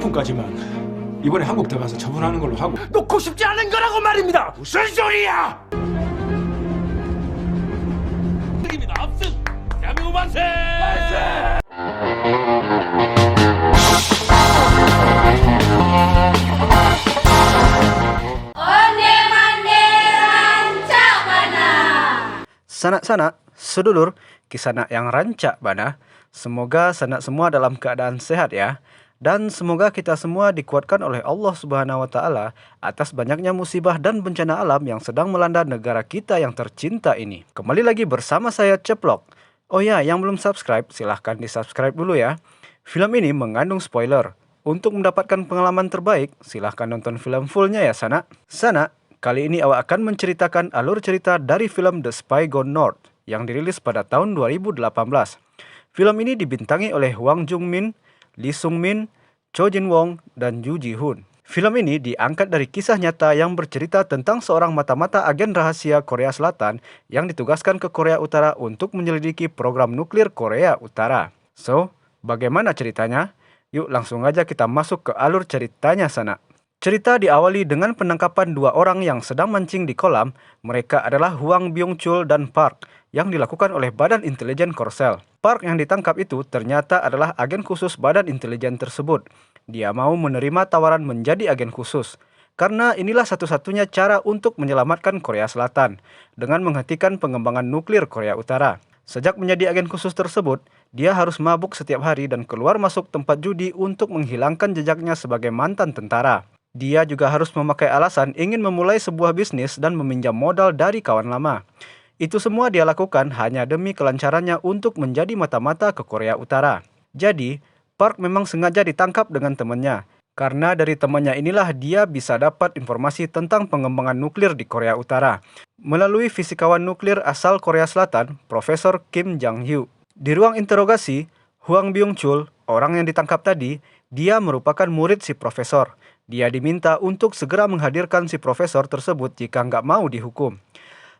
상품까지만 이번에 한국 들어가서 처분하는 걸로 하고 놓고 싶지 않은 거라고 말입니다. 무슨 소리야? 입니다. 압승 대한민국 만세! Sanak-sanak, sedulur, kisanak yang rancak bana. Semoga sanak semua dalam keadaan sehat ya. Dan semoga kita semua dikuatkan oleh Allah Subhanahu wa Ta'ala atas banyaknya musibah dan bencana alam yang sedang melanda negara kita yang tercinta ini. Kembali lagi bersama saya Ceplok. Oh ya, yang belum subscribe silahkan di subscribe dulu ya. Film ini mengandung spoiler. Untuk mendapatkan pengalaman terbaik, silahkan nonton film fullnya ya sanak. Sanak, kali ini awak akan menceritakan alur cerita dari film The Spy Gone North yang dirilis pada tahun 2018. Film ini dibintangi oleh Hwang Jung-min, Lee Sung-min, Cho Jin-won, dan Yoo Ji-hoon. Film ini diangkat dari kisah nyata yang bercerita tentang seorang mata-mata agen rahasia Korea Selatan yang ditugaskan ke Korea Utara untuk menyelidiki program nuklir Korea Utara. So, bagaimana ceritanya? Yuk langsung aja kita masuk ke alur ceritanya sana. Cerita diawali dengan penangkapan dua orang yang sedang mancing di kolam. Mereka adalah Hwang Byung-chul dan Park yang dilakukan oleh Badan Intelijen Korsel. Park yang ditangkap itu ternyata adalah agen khusus Badan Intelijen tersebut. Dia mau menerima tawaran menjadi agen khusus. Karena inilah satu-satunya cara untuk menyelamatkan Korea Selatan dengan menghentikan pengembangan nuklir Korea Utara. Sejak menjadi agen khusus tersebut, dia harus mabuk setiap hari dan keluar masuk tempat judi untuk menghilangkan jejaknya sebagai mantan tentara. Dia juga harus memakai alasan ingin memulai sebuah bisnis dan meminjam modal dari kawan lama. Itu semua dia lakukan hanya demi kelancarannya untuk menjadi mata-mata ke Korea Utara. Jadi, Park memang sengaja ditangkap dengan temannya. Karena dari temannya inilah dia bisa dapat informasi tentang pengembangan nuklir di Korea Utara. Melalui fisikawan nuklir asal Korea Selatan, Profesor Kim Jang-hyu. Di ruang interogasi, Hwang Byung-chul, orang yang ditangkap tadi, dia merupakan murid si profesor. Dia diminta untuk segera menghadirkan si profesor tersebut jika nggak mau dihukum.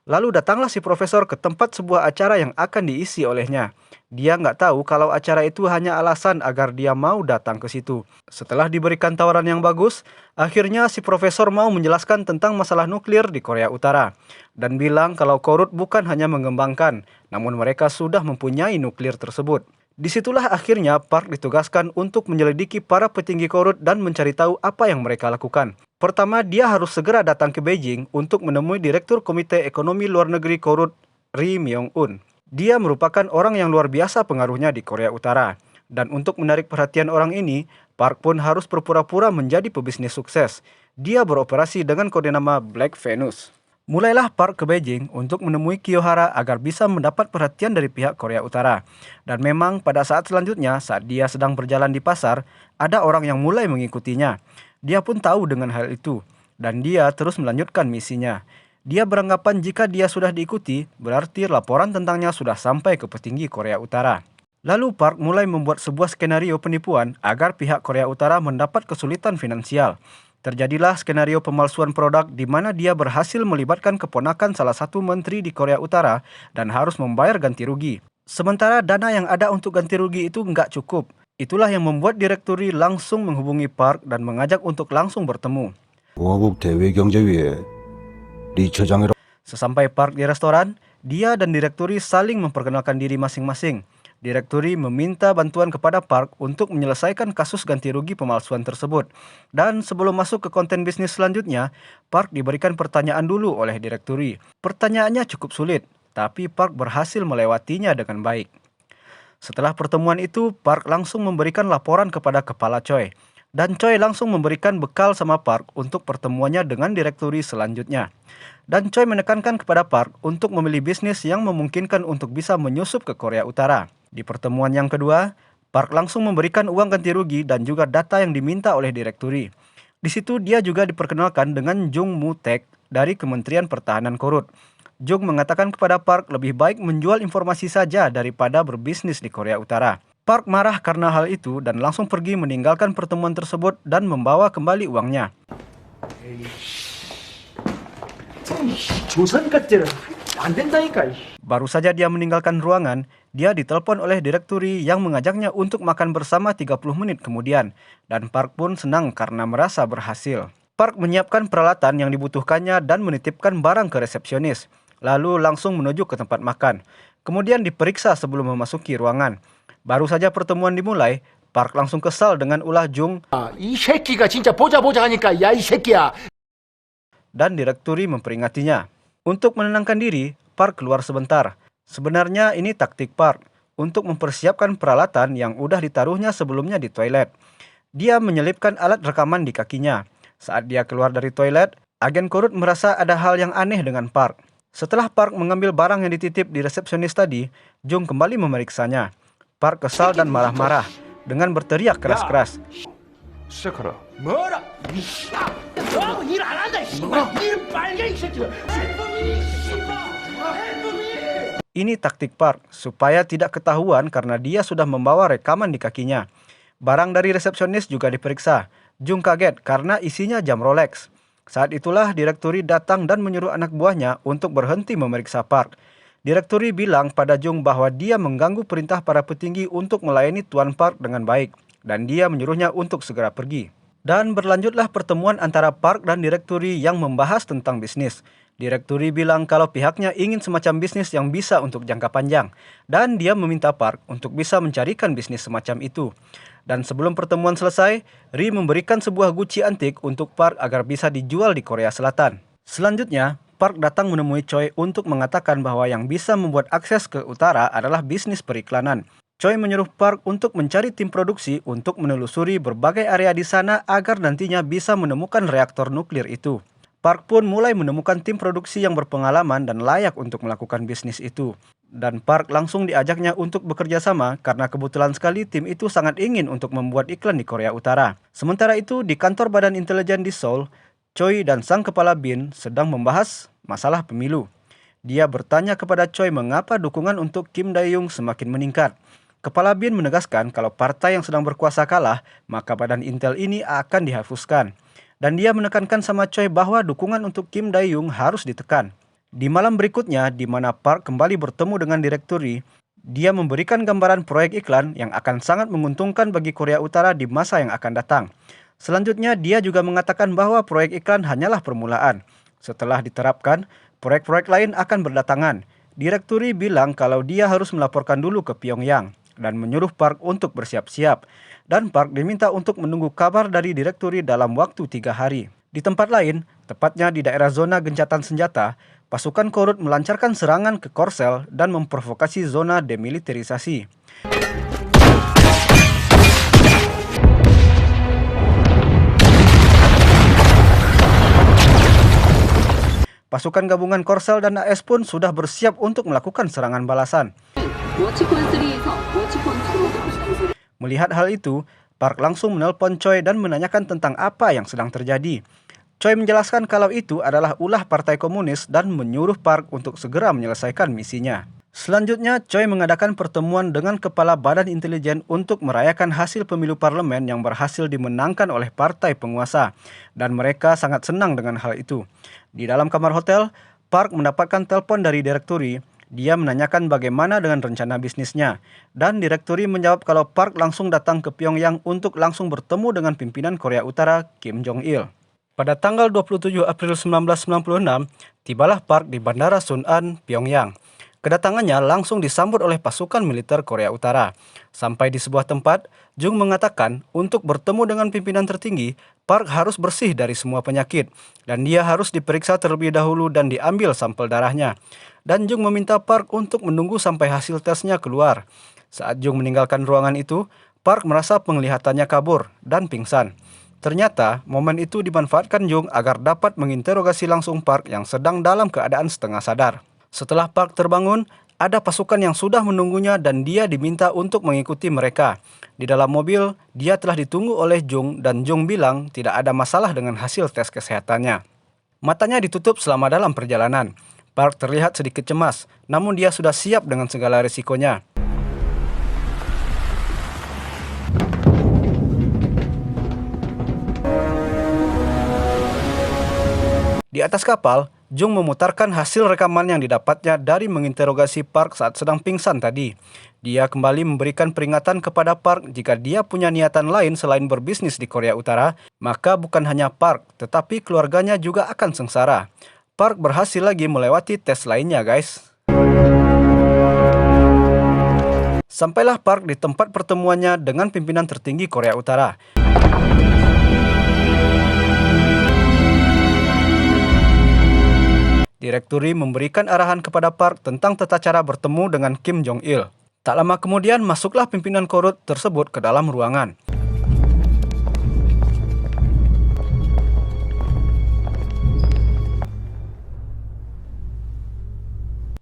Lalu datanglah si profesor ke tempat sebuah acara yang akan diisi olehnya. Dia nggak tahu kalau acara itu hanya alasan agar dia mau datang ke situ. Setelah diberikan tawaran yang bagus, akhirnya si profesor mau menjelaskan tentang masalah nuklir di Korea Utara. Dan bilang kalau Korut bukan hanya mengembangkan, namun mereka sudah mempunyai nuklir tersebut. Disitulah akhirnya Park ditugaskan untuk menyelidiki para petinggi Korut dan mencari tahu apa yang mereka lakukan. Pertama, dia harus segera datang ke Beijing untuk menemui Direktur Komite Ekonomi Luar Negeri Korut, Ri Myong-un. Dia merupakan orang yang luar biasa pengaruhnya di Korea Utara. Dan untuk menarik perhatian orang ini, Park pun harus berpura-pura menjadi pebisnis sukses. Dia beroperasi dengan kode nama Black Venus. Mulailah Park ke Beijing untuk menemui Kiyohara agar bisa mendapat perhatian dari pihak Korea Utara. Dan memang pada saat selanjutnya, saat dia sedang berjalan di pasar, ada orang yang mulai mengikutinya. Dia pun tahu dengan hal itu, dan dia terus melanjutkan misinya. Dia beranggapan jika dia sudah diikuti, berarti laporan tentangnya sudah sampai ke petinggi Korea Utara. Lalu Park mulai membuat sebuah skenario penipuan agar pihak Korea Utara mendapat kesulitan finansial. Terjadilah skenario pemalsuan produk di mana dia berhasil melibatkan keponakan salah satu menteri di Korea Utara dan harus membayar ganti rugi. Sementara dana yang ada untuk ganti rugi itu nggak cukup. Itulah yang membuat direkturi langsung menghubungi Park dan mengajak untuk langsung bertemu. Sesampai Park di restoran, dia dan direkturi saling memperkenalkan diri masing-masing. Direkturi meminta bantuan kepada Park untuk menyelesaikan kasus ganti rugi pemalsuan tersebut. Dan sebelum masuk ke konten bisnis selanjutnya, Park diberikan pertanyaan dulu oleh direkturi. Pertanyaannya cukup sulit, tapi Park berhasil melewatinya dengan baik. Setelah pertemuan itu, Park langsung memberikan laporan kepada Kepala Choi. Dan Choi langsung memberikan bekal sama Park untuk pertemuannya dengan direkturi selanjutnya. Dan Choi menekankan kepada Park untuk memilih bisnis yang memungkinkan untuk bisa menyusup ke Korea Utara. Di pertemuan yang kedua, Park langsung memberikan uang ganti rugi dan juga data yang diminta oleh direkturi. Di situ dia juga diperkenalkan dengan Jung Moo-taek dari Kementerian Pertahanan Korut. Jung mengatakan kepada Park lebih baik menjual informasi saja daripada berbisnis di Korea Utara. Park marah karena hal itu dan langsung pergi meninggalkan pertemuan tersebut dan membawa kembali uangnya. 조선 것들은 안 된다니까. Baru saja dia meninggalkan ruangan, dia ditelepon oleh direkturi yang mengajaknya untuk makan bersama 30 menit kemudian. Dan Park pun senang karena merasa berhasil. Park menyiapkan peralatan yang dibutuhkannya dan menitipkan barang ke resepsionis. Lalu langsung menuju ke tempat makan. Kemudian diperiksa sebelum memasuki ruangan. Baru saja pertemuan dimulai, Park langsung kesal dengan ulah Jung 이 새끼가 진짜 보자 하니까 야 이 새끼야. dan direkturi memperingatinya. Untuk menenangkan diri, Park keluar sebentar. Sebenarnya ini taktik Park untuk mempersiapkan peralatan yang udah ditaruhnya sebelumnya di toilet. Dia menyelipkan alat rekaman di kakinya. Saat dia keluar dari toilet, agen korut merasa ada hal yang aneh dengan Park. Setelah Park mengambil barang yang dititip di resepsionis tadi, Jung kembali memeriksanya. Park kesal dan marah-marah dengan berteriak keras-keras. 시작하라. 뭐라? 너하고 일 안 한다. 일 빨개 이 새끼야. Ini taktik Park supaya tidak ketahuan karena dia sudah membawa rekaman di kakinya. Barang dari resepsionis juga diperiksa. Jung kaget karena isinya jam Rolex. Saat itulah direkturi datang dan menyuruh anak buahnya untuk berhenti memeriksa Park. Direkturi bilang pada Jung bahwa dia mengganggu perintah para petinggi untuk melayani Tuan Park dengan baik. Dan dia menyuruhnya untuk segera pergi. Dan berlanjutlah pertemuan antara Park dan direkturi yang membahas tentang bisnis. Direkturi bilang kalau pihaknya ingin semacam bisnis yang bisa untuk jangka panjang. Dan dia meminta Park untuk bisa mencarikan bisnis semacam itu. Dan sebelum pertemuan selesai, Ri memberikan sebuah guci antik untuk Park agar bisa dijual di Korea Selatan. Selanjutnya, Park datang menemui Choi untuk mengatakan bahwa yang bisa membuat akses ke utara adalah bisnis periklanan. Choi menyuruh Park untuk mencari tim produksi untuk menelusuri berbagai area di sana agar nantinya bisa menemukan reaktor nuklir itu. Park pun mulai menemukan tim produksi yang berpengalaman dan layak untuk melakukan bisnis itu. Dan Park langsung diajaknya untuk bekerja sama karena kebetulan sekali tim itu sangat ingin untuk membuat iklan di Korea Utara. Sementara itu di kantor Badan Intelijen di Seoul, Choi dan sang kepala BIN sedang membahas masalah pemilu. Dia bertanya kepada Choi mengapa dukungan untuk Kim Dae-jung semakin meningkat. Kepala BIN menegaskan kalau partai yang sedang berkuasa kalah, maka badan intel ini akan dihapuskan. Dan dia menekankan sama Choi bahwa dukungan untuk Kim Dae-jung harus ditekan. Di malam berikutnya, di mana Park kembali bertemu dengan direkturi, dia memberikan gambaran proyek iklan yang akan sangat menguntungkan bagi Korea Utara di masa yang akan datang. Selanjutnya, dia juga mengatakan bahwa proyek iklan hanyalah permulaan. Setelah diterapkan, proyek-proyek lain akan berdatangan. Direkturi bilang kalau dia harus melaporkan dulu ke Pyongyang dan menyuruh Park untuk bersiap-siap. Dan Park diminta untuk menunggu kabar dari direkturi dalam waktu 3 hari. Di tempat lain, tepatnya di daerah zona gencatan senjata, pasukan korut melancarkan serangan ke Korsel dan memprovokasi zona demilitarisasi. Pasukan gabungan Korsel dan AS pun sudah bersiap untuk melakukan serangan balasan. Melihat hal itu, Park langsung menelpon Choi dan menanyakan tentang apa yang sedang terjadi. Choi menjelaskan kalau itu adalah ulah Partai Komunis dan menyuruh Park untuk segera menyelesaikan misinya. Selanjutnya, Choi mengadakan pertemuan dengan Kepala Badan Intelijen untuk merayakan hasil pemilu parlemen yang berhasil dimenangkan oleh partai penguasa. Dan mereka sangat senang dengan hal itu. Di dalam kamar hotel, Park mendapatkan telepon dari direkturi. Dia menanyakan bagaimana dengan rencana bisnisnya. Dan direkturi menjawab kalau Park langsung datang ke Pyongyang untuk langsung bertemu dengan pimpinan Korea Utara, Kim Jong-il. Pada tanggal 27 April 1996, tibalah Park di Bandara Sun'an, Pyongyang. Kedatangannya langsung disambut oleh pasukan militer Korea Utara. Sampai di sebuah tempat, Jung mengatakan untuk bertemu dengan pimpinan tertinggi, Park harus bersih dari semua penyakit. Dan dia harus diperiksa terlebih dahulu dan diambil sampel darahnya. Dan Jung meminta Park untuk menunggu sampai hasil tesnya keluar. Saat Jung meninggalkan ruangan itu, Park merasa penglihatannya kabur dan pingsan. Ternyata, momen itu dimanfaatkan Jung agar dapat menginterogasi langsung Park yang sedang dalam keadaan setengah sadar. Setelah Park terbangun, ada pasukan yang sudah menunggunya dan dia diminta untuk mengikuti mereka. Di dalam mobil, dia telah ditunggu oleh Jung dan Jung bilang tidak ada masalah dengan hasil tes kesehatannya. Matanya ditutup selama dalam perjalanan. Park terlihat sedikit cemas, namun dia sudah siap dengan segala risikonya. Di atas kapal, Jung memutarkan hasil rekaman yang didapatnya dari menginterogasi Park saat sedang pingsan tadi. Dia kembali memberikan peringatan kepada Park jika dia punya niatan lain selain berbisnis di Korea Utara, maka bukan hanya Park, tetapi keluarganya juga akan sengsara. Park berhasil lagi melewati tes lainnya, guys. Sampailah Park di tempat pertemuannya dengan pimpinan tertinggi Korea Utara. Direkturi memberikan arahan kepada Park tentang tata cara bertemu dengan Kim Jong-il. Tak lama kemudian masuklah pimpinan Korut tersebut ke dalam ruangan.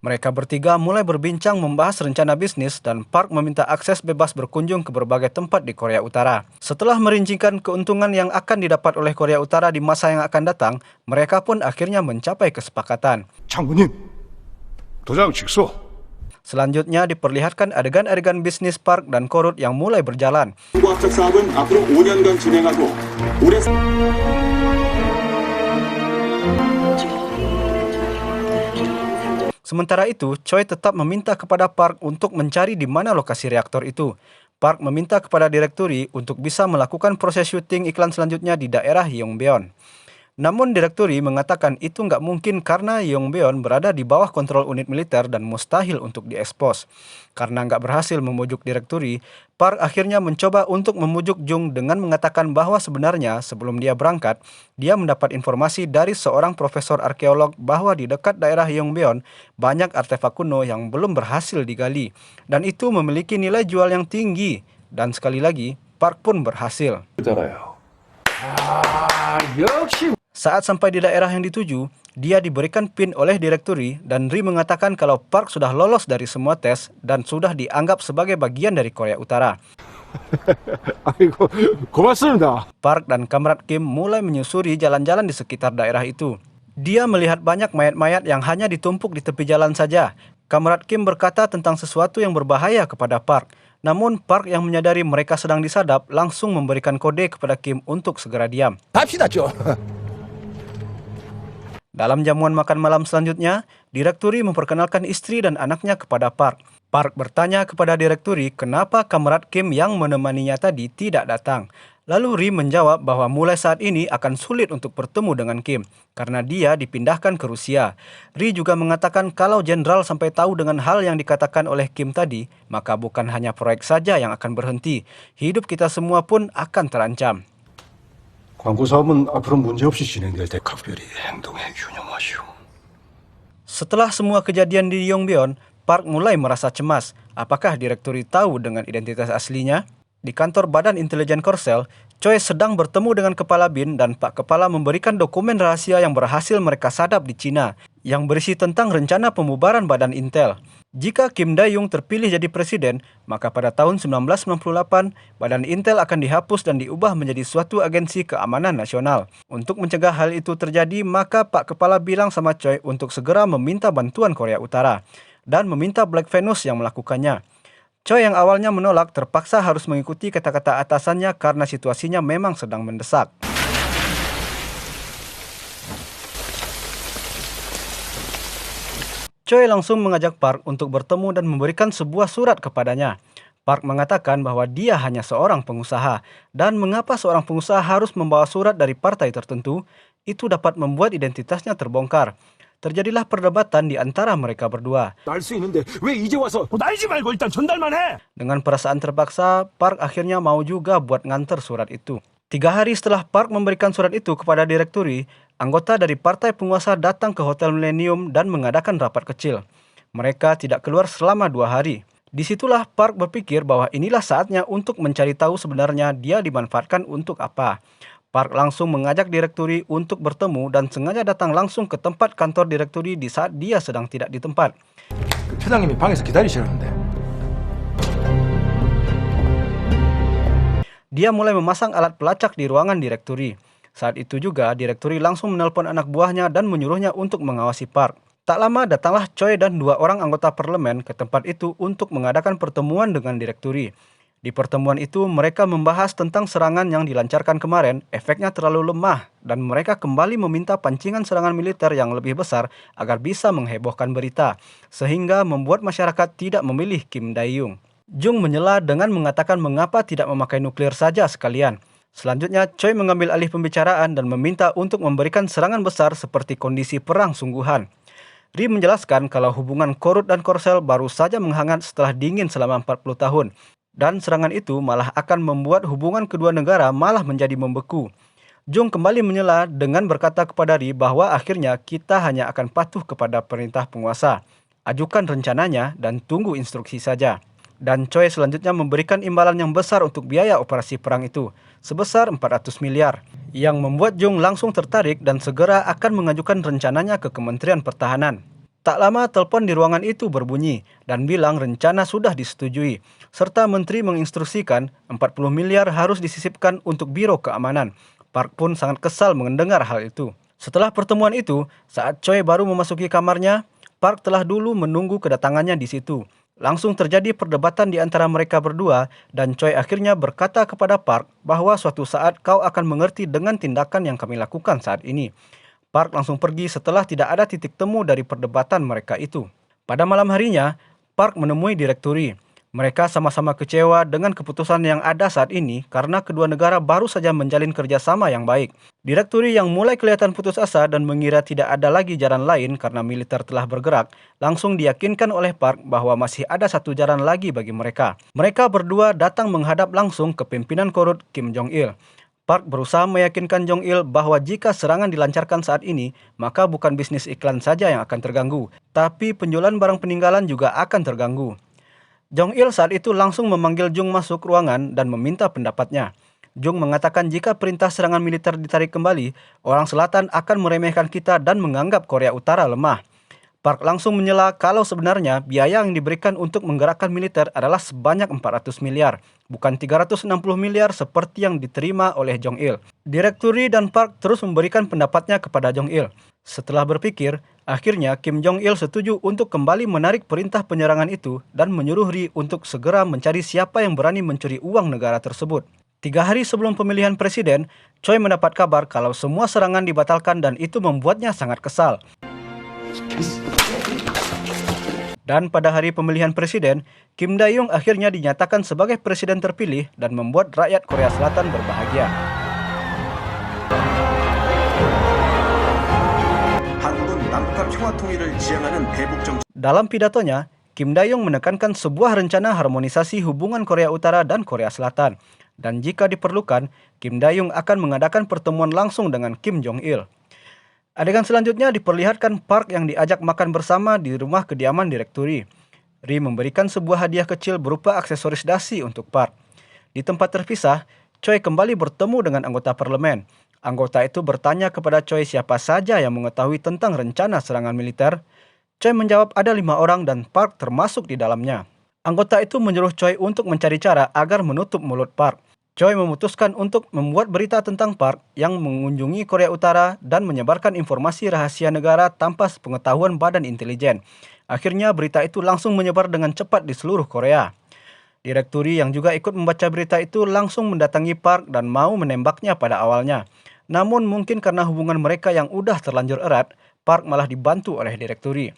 Mereka bertiga mulai berbincang membahas rencana bisnis dan Park meminta akses bebas berkunjung ke berbagai tempat di Korea Utara. Setelah merincikan keuntungan yang akan didapat oleh Korea Utara di masa yang akan datang, mereka pun akhirnya mencapai kesepakatan. 장군님, 도장 직소. Selanjutnya diperlihatkan adegan-adegan bisnis Park dan Korut yang mulai berjalan. 합작 사업은 앞으로 5년간 진행하고 올해 Sementara itu, Choi tetap meminta kepada Park untuk mencari di mana lokasi reaktor itu. Park meminta kepada direkturi untuk bisa melakukan proses syuting iklan selanjutnya di daerah Yongbyon. Namun direkturi mengatakan itu nggak mungkin karena Yongbyon berada di bawah kontrol unit militer dan mustahil untuk diekspos. Karena nggak berhasil memujuk direkturi, Park akhirnya mencoba untuk memujuk Jung dengan mengatakan bahwa sebenarnya sebelum dia berangkat, dia mendapat informasi dari seorang profesor arkeolog bahwa di dekat daerah Yongbyon banyak artefak kuno yang belum berhasil digali. Dan itu memiliki nilai jual yang tinggi. Dan sekali lagi, Park pun berhasil. 역시. Saat sampai di daerah yang dituju, dia diberikan PIN oleh direkturi dan Ri mengatakan kalau Park sudah lolos dari semua tes dan sudah dianggap sebagai bagian dari Korea Utara. 아이고, 고맙습니다. Park dan Kamrat Kim mulai menyusuri jalan-jalan di sekitar daerah itu. Dia melihat banyak mayat-mayat yang hanya ditumpuk di tepi jalan saja. Kamrat Kim berkata tentang sesuatu yang berbahaya kepada Park. Namun Park yang menyadari mereka sedang disadap langsung memberikan kode kepada Kim untuk segera diam. 갑시다, 좀. Dalam jamuan makan malam selanjutnya, direkturi memperkenalkan istri dan anaknya kepada Park. Park bertanya kepada direkturi kenapa Kamrat Kim yang menemaninya tadi tidak datang. Lalu Ri menjawab bahwa mulai saat ini akan sulit untuk bertemu dengan Kim karena dia dipindahkan ke Rusia. Ri juga mengatakan kalau jenderal sampai tahu dengan hal yang dikatakan oleh Kim tadi, maka bukan hanya proyek saja yang akan berhenti, hidup kita semua pun akan terancam. 광고 사업은 앞으로 문제 없이 진행될 때 각별히 행동에 유념하시오. Setelah semua kejadian di Yongbyon, Park mulai merasa cemas. Apakah direkturi tahu dengan identitas aslinya? Di kantor Badan Intelijen Korsel, Choi sedang bertemu dengan Kepala BIN dan Pak Kepala memberikan dokumen rahasia yang berhasil mereka sadap di Cina, yang berisi tentang rencana pembubaran Badan Intel. Jika Kim Dae-jung terpilih jadi presiden, maka pada tahun 1998, Badan Intel akan dihapus dan diubah menjadi suatu agensi keamanan nasional. Untuk mencegah hal itu terjadi, maka Pak Kepala bilang sama Choi untuk segera meminta bantuan Korea Utara dan meminta Black Venus yang melakukannya. Choi yang awalnya menolak terpaksa harus mengikuti kata-kata atasannya karena situasinya memang sedang mendesak. Choi langsung mengajak Park untuk bertemu dan memberikan sebuah surat kepadanya. Park mengatakan bahwa dia hanya seorang pengusaha dan mengapa seorang pengusaha harus membawa surat dari partai tertentu, itu dapat membuat identitasnya terbongkar. Terjadilah perdebatan di antara mereka berdua. 날 수 있는데 왜 이제 와서? 날지 말고 일단 전달만 해. Dengan perasaan terpaksa, Park akhirnya mau juga buat nganter surat itu. 3 hari setelah Park memberikan surat itu kepada direkturi, anggota dari partai penguasa datang ke Hotel Millennium dan mengadakan rapat kecil. Mereka tidak keluar selama 2 hari. Disitulah Park berpikir bahwa inilah saatnya untuk mencari tahu sebenarnya dia dimanfaatkan untuk apa. Park langsung mengajak direkturi untuk bertemu dan sengaja datang langsung ke tempat kantor direkturi di saat dia sedang tidak di tempat. 회장님이 방에서 기다리시라는데. Dia mulai memasang alat pelacak di ruangan direkturi. Saat itu juga, direkturi langsung menelpon anak buahnya dan menyuruhnya untuk mengawasi Park. Tak lama datanglah Choi dan 2 orang anggota parlemen ke tempat itu untuk mengadakan pertemuan dengan direkturi. Di pertemuan itu, mereka membahas tentang serangan yang dilancarkan kemarin, efeknya terlalu lemah, dan mereka kembali meminta pancingan serangan militer yang lebih besar agar bisa menghebohkan berita, sehingga membuat masyarakat tidak memilih Kim Dae-jung. Jung menyela dengan mengatakan mengapa tidak memakai nuklir saja sekalian. Selanjutnya, Choi mengambil alih pembicaraan dan meminta untuk memberikan serangan besar seperti kondisi perang sungguhan. Ri menjelaskan kalau hubungan Korut dan Korsel baru saja menghangat setelah dingin selama 40 tahun. Dan serangan itu malah akan membuat hubungan kedua negara malah menjadi membeku. Jung kembali menyela dengan berkata kepada Ri bahwa akhirnya kita hanya akan patuh kepada perintah penguasa. Ajukan rencananya dan tunggu instruksi saja. Dan Choi selanjutnya memberikan imbalan yang besar untuk biaya operasi perang itu, sebesar 400 miliar, yang membuat Jung langsung tertarik dan segera akan mengajukan rencananya ke Kementerian Pertahanan. Tak lama telepon di ruangan itu berbunyi dan bilang rencana sudah disetujui, serta menteri menginstruksikan 40 miliar harus disisipkan untuk Biro Keamanan. Park pun sangat kesal mendengar hal itu. Setelah pertemuan itu, saat Choi baru memasuki kamarnya, Park telah dulu menunggu kedatangannya di situ. Langsung terjadi perdebatan di antara mereka berdua dan Choi akhirnya berkata kepada Park bahwa suatu saat kau akan mengerti dengan tindakan yang kami lakukan saat ini. Park langsung pergi setelah tidak ada titik temu dari perdebatan mereka itu. Pada malam harinya, Park menemui direkturi. Mereka sama-sama kecewa dengan keputusan yang ada saat ini karena kedua negara baru saja menjalin kerjasama yang baik. Direkturi yang mulai kelihatan putus asa dan mengira tidak ada lagi jalan lain karena militer telah bergerak, langsung diyakinkan oleh Park bahwa masih ada satu jalan lagi bagi mereka. Mereka berdua datang menghadap langsung ke pimpinan Korut Kim Jong-il. Park berusaha meyakinkan Jong-il bahwa jika serangan dilancarkan saat ini, maka bukan bisnis iklan saja yang akan terganggu, tapi penjualan barang peninggalan juga akan terganggu. Jong-il saat itu langsung memanggil Jung masuk ruangan dan meminta pendapatnya. Jung mengatakan jika perintah serangan militer ditarik kembali, orang selatan akan meremehkan kita dan menganggap Korea Utara lemah. Park langsung menyela kalau sebenarnya biaya yang diberikan untuk menggerakkan militer adalah sebanyak 400 miliar, bukan 360 miliar seperti yang diterima oleh Jong-il. Direkturi dan Park terus memberikan pendapatnya kepada Jong-il. Setelah berpikir, akhirnya Kim Jong-il setuju untuk kembali menarik perintah penyerangan itu dan menyuruh Ri untuk segera mencari siapa yang berani mencuri uang negara tersebut. 3 hari sebelum pemilihan presiden, Choi mendapat kabar kalau semua serangan dibatalkan dan itu membuatnya sangat kesal. Dan pada hari pemilihan presiden, Kim Dae-jung akhirnya dinyatakan sebagai presiden terpilih dan membuat rakyat Korea Selatan berbahagia. Dalam pidatonya, Kim Dae-jung menekankan sebuah rencana harmonisasi hubungan Korea Utara dan Korea Selatan. Dan jika diperlukan, Kim Dae-jung akan mengadakan pertemuan langsung dengan Kim Jong-il. Adegan selanjutnya diperlihatkan Park yang diajak makan bersama di rumah kediaman direkturi. Ri memberikan sebuah hadiah kecil berupa aksesoris dasi untuk Park. Di tempat terpisah, Choi kembali bertemu dengan anggota parlemen. Anggota itu bertanya kepada Choi siapa saja yang mengetahui tentang rencana serangan militer. Choi menjawab ada 5 orang dan Park termasuk di dalamnya. Anggota itu menyuruh Choi untuk mencari cara agar menutup mulut Park. Choi memutuskan untuk membuat berita tentang Park yang mengunjungi Korea Utara dan menyebarkan informasi rahasia negara tanpa pengetahuan badan intelijen. Akhirnya berita itu langsung menyebar dengan cepat di seluruh Korea. Direkturi yang juga ikut membaca berita itu langsung mendatangi Park dan mau menembaknya pada awalnya. Namun mungkin karena hubungan mereka yang udah terlanjur erat, Park malah dibantu oleh direkturi.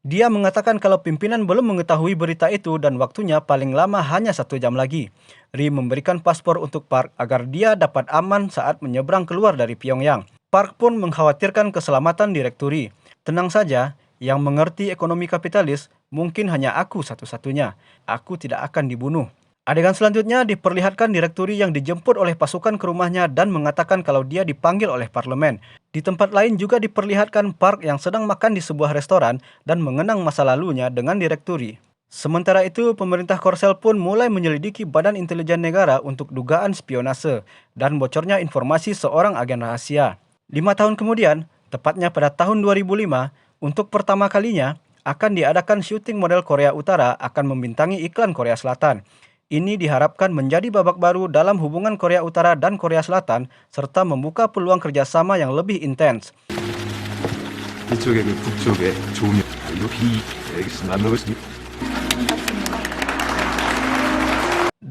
Dia mengatakan kalau pimpinan belum mengetahui berita itu dan waktunya paling lama hanya 1 jam lagi. Ri memberikan paspor untuk Park agar dia dapat aman saat menyeberang keluar dari Pyongyang. Park pun mengkhawatirkan keselamatan direkturi. Tenang saja, yang mengerti ekonomi kapitalis mungkin hanya aku satu-satunya. Aku tidak akan dibunuh. Adegan selanjutnya diperlihatkan direkturi yang dijemput oleh pasukan ke rumahnya dan mengatakan kalau dia dipanggil oleh parlemen. Di tempat lain juga diperlihatkan Park yang sedang makan di sebuah restoran dan mengenang masa lalunya dengan direkturi. Sementara itu, pemerintah Korsel pun mulai menyelidiki Badan Intelijen Negara untuk dugaan spionase dan bocornya informasi seorang agen rahasia. 5 tahun kemudian, tepatnya pada tahun 2005, untuk pertama kalinya akan diadakan syuting model Korea Utara akan membintangi iklan Korea Selatan. Ini diharapkan menjadi babak baru dalam hubungan Korea Utara dan Korea Selatan, serta membuka peluang kerjasama yang lebih intens. 이쪽에게 북쪽에 조명 여기 알겠습니다. 안 먹었습니다.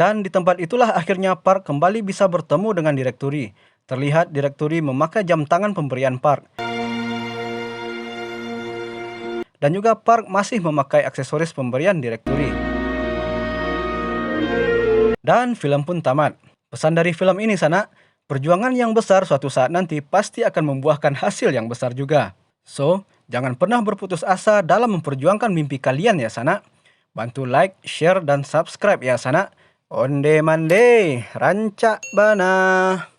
Dan di tempat itulah akhirnya Park kembali bisa bertemu dengan Direkturi. Terlihat Direkturi memakai jam tangan pemberian Park. Dan juga Park masih memakai aksesoris pemberian Direkturi. Dan film pun tamat. Pesan dari film ini Sanak, perjuangan yang besar suatu saat nanti pasti akan membuahkan hasil yang besar juga. So, jangan pernah berputus asa dalam memperjuangkan mimpi kalian ya Sanak. Bantu like, share, dan subscribe ya Sanak. Onde mande, rancak bana.